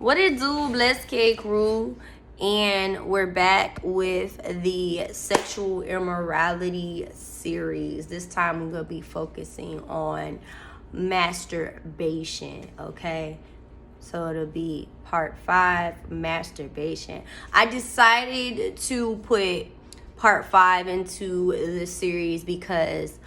What it do, Blessed K Crew? And we're back with the sexual immorality series. This time we're going to be focusing on masturbation, okay? So it'll be part 5, masturbation. I decided to put part 5 into this series because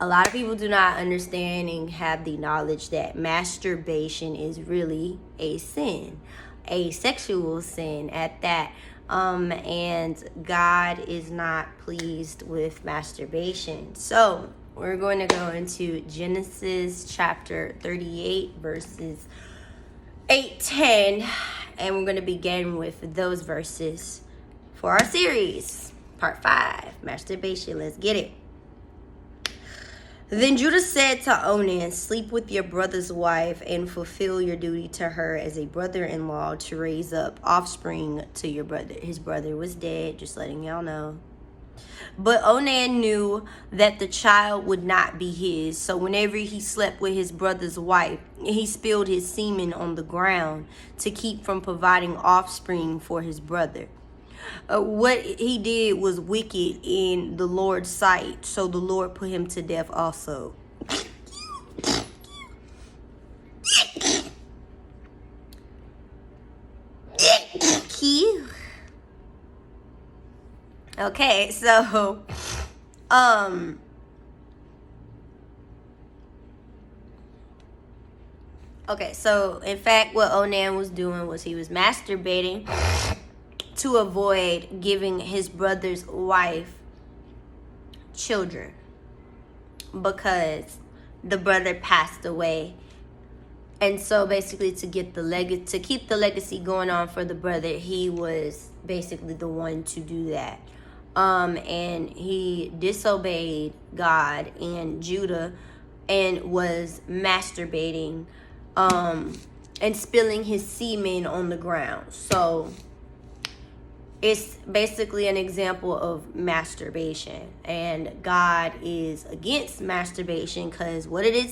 a lot of people do not understand and have the knowledge that masturbation is really a sin, a sexual sin at that. And God is not pleased with masturbation. So we're going to go into Genesis chapter 38, verses 8-10, and we're going to begin with those verses for our series, part 5, masturbation. Let's get it. Then Judah said to Onan, sleep with your brother's wife and fulfill your duty to her as a brother-in-law to raise up offspring to your brother. His brother was dead, just letting y'all know. But Onan knew that the child would not be his. So whenever he slept with his brother's wife, he spilled his semen on the ground to keep from providing offspring for his brother. What he did was wicked in the Lord's sight, so the Lord put him to death also. Okay, so in fact what Onan was doing was he was masturbating to avoid giving his brother's wife children because the brother passed away. And so basically to keep the legacy going on for the brother, he was basically the one to do that. And he disobeyed God and Judah and was masturbating and spilling his semen on the ground. So it's basically an example of masturbation, and God is against masturbation because what did it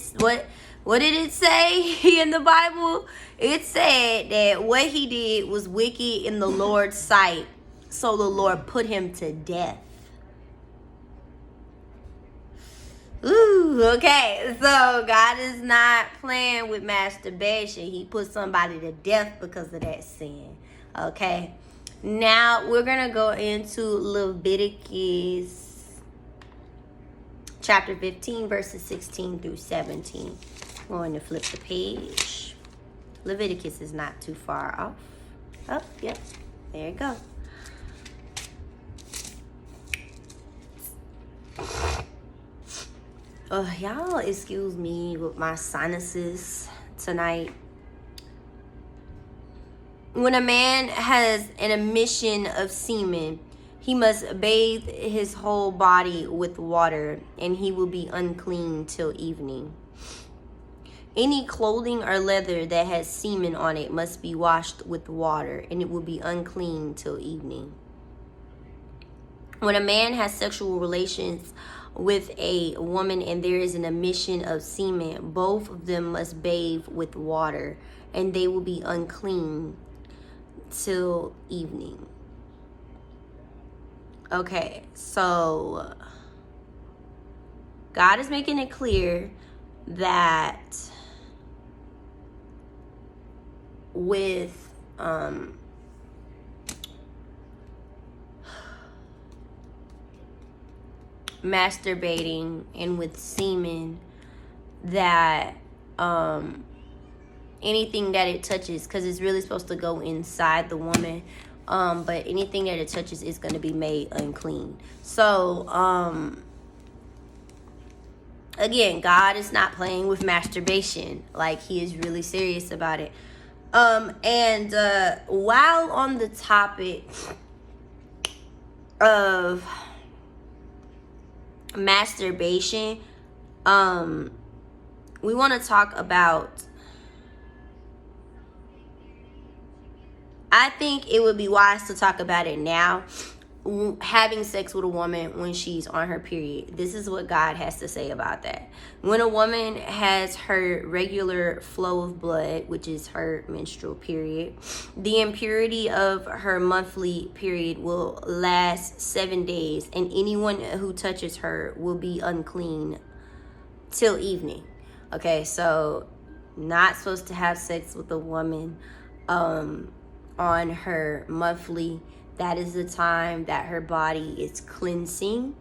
say in the Bible? It said that what he did was wicked in the Lord's sight, so the Lord put him to death. Ooh, okay, so God is not playing with masturbation. He put somebody to death because of that sin, okay? Now we're going to go into Leviticus chapter 15, verses 16 through 17. I'm going to flip the page. Leviticus is not too far off. Oh, yep. There you go. Y'all excuse me with my sinuses tonight. When a man has an emission of semen, he must bathe his whole body with water, and he will be unclean till evening. Any clothing or leather that has semen on it must be washed with water, and it will be unclean till evening. When a man has sexual relations with a woman and there is an emission of semen, both of them must bathe with water, and they will be unclean till evening. Okay, so God is making it clear that with masturbating and with semen, that anything that it touches, because it's really supposed to go inside the woman, but anything that it touches is going to be made unclean. So again, God is not playing with masturbation. Like, he is really serious about it. And while on the topic of masturbation, we want to talk about, I think it would be wise to talk about it now, having sex with a woman when she's on her period. This is what God has to say about that. When a woman has her regular flow of blood, which is her menstrual period, the impurity of her monthly period will last 7 days, and anyone who touches her will be unclean till evening. Okay, so not supposed to have sex with a woman on her monthly. That is the time that her body is cleansing.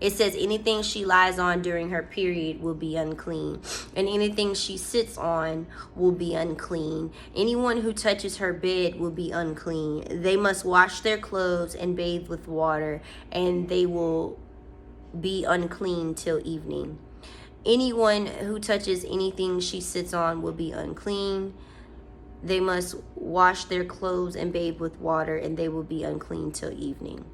It says anything she lies on during her period will be unclean, and anything she sits on will be unclean. Anyone who touches her bed will be unclean. They must wash their clothes and bathe with water, and they will be unclean till evening. Anyone who touches anything she sits on will be unclean. They must wash their clothes and bathe with water, and they will be unclean till evening.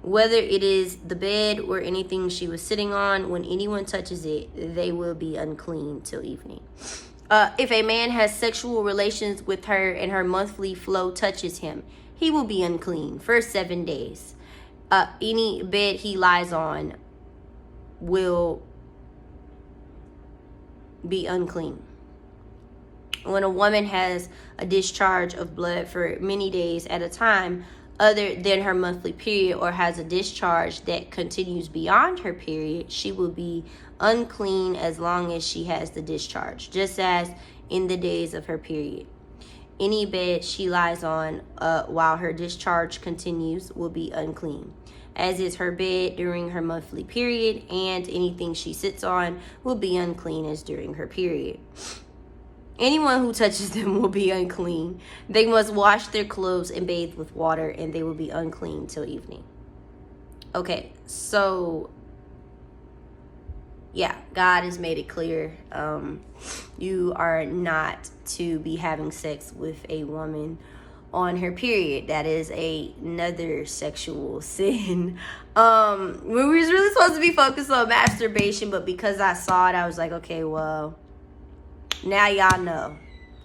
Whether it is the bed or anything she was sitting on, when anyone touches it, they will be unclean till evening. If a man has sexual relations with her and her monthly flow touches him, he will be unclean for 7 days. Any bed he lies on will be unclean. When a woman has a discharge of blood for many days at a time other than her monthly period, or has a discharge that continues beyond her period, she will be unclean as long as she has the discharge, just as in the days of her period. Any bed she lies on while her discharge continues will be unclean, as is her bed during her monthly period, and anything she sits on will be unclean as during her period. Anyone who touches them will be unclean. They must wash their clothes and bathe with water, and they will be unclean till evening. Okay, so yeah, God has made it clear. You are not to be having sex with a woman on her period. That is another sexual sin. We was really supposed to be focused on masturbation, but because I saw it, I was like, okay, well, now y'all know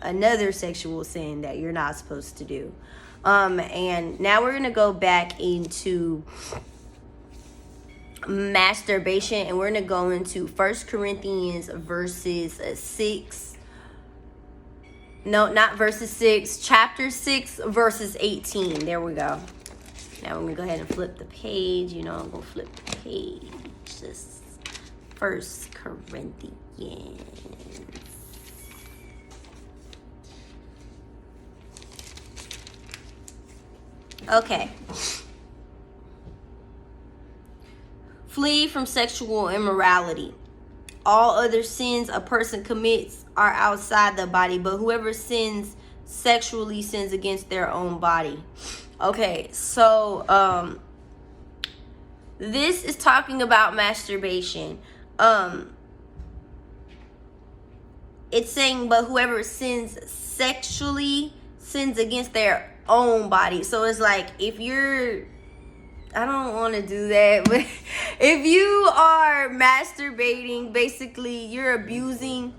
another sexual sin that you're not supposed to do. And now we're gonna go back into masturbation, and we're gonna go into 1 Corinthians verses 6. No, not verses 6. Chapter 6, verses 18. There we go. Now we're gonna go ahead and flip the page. You know, I'm gonna flip the page. This 1 Corinthians. Okay. Flee from sexual immorality. All other sins a person commits are outside the body, but whoever sins sexually sins against their own body. Okay, so this is talking about masturbation. It's saying, but whoever sins sexually sins against their own body. So it's like, if you're, I don't want to do that, but if you are masturbating, basically you're abusing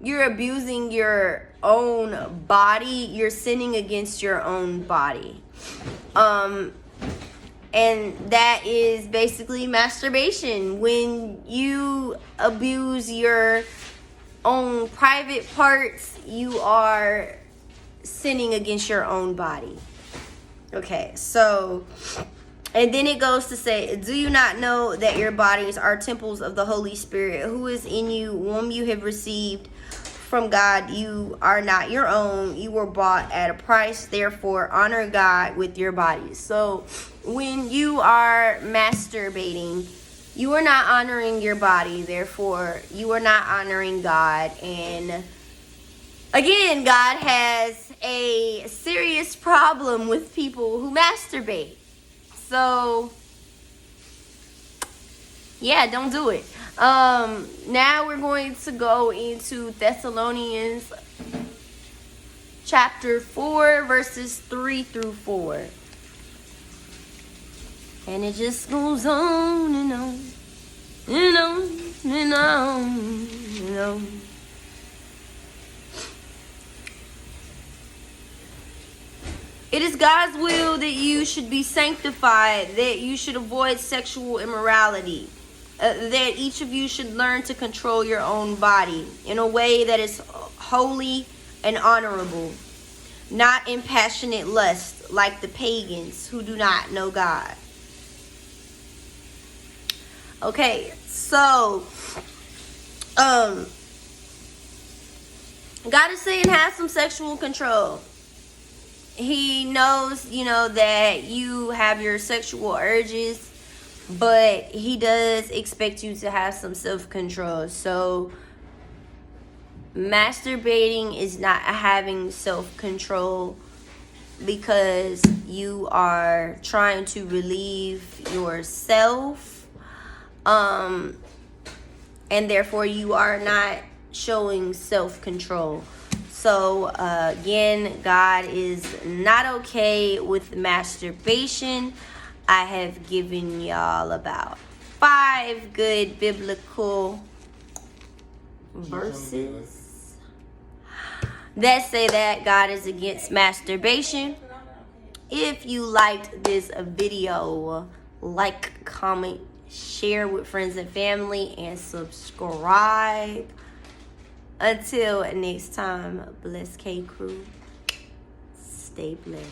your own body. You're sinning against your own body. And that is basically masturbation. When you abuse your own private parts, you are sinning against your own body. Okay, so, and then it goes to say, do you not know that your bodies are temples of the Holy Spirit who is in you, whom you have received from God? You are not your own. You were bought at a price. Therefore, honor God with your bodies. So when you are masturbating, you are not honoring your body. Therefore, you are not honoring God. And again, God has a serious problem with people who masturbate. So, yeah, don't do it. Now we're going to go into Thessalonians chapter 4, verses 3 through 4. And it just goes on and on and on and on and on. It is God's will that you should be sanctified, that you should avoid sexual immorality, that each of you should learn to control your own body in a way that is holy and honorable, not in passionate lust like the pagans who do not know God. Okay, so God is saying have some sexual control. He knows, that you have your sexual urges, but he does expect you to have some self-control. So masturbating is not having self-control because you are trying to relieve yourself, and therefore you are not showing self-control. So again, God is not okay with masturbation. I have given y'all about 5 good biblical verses that say that God is against masturbation. If you liked this video, like, comment, share with friends and family, and subscribe. Until next time, bless K Crew. Stay blessed.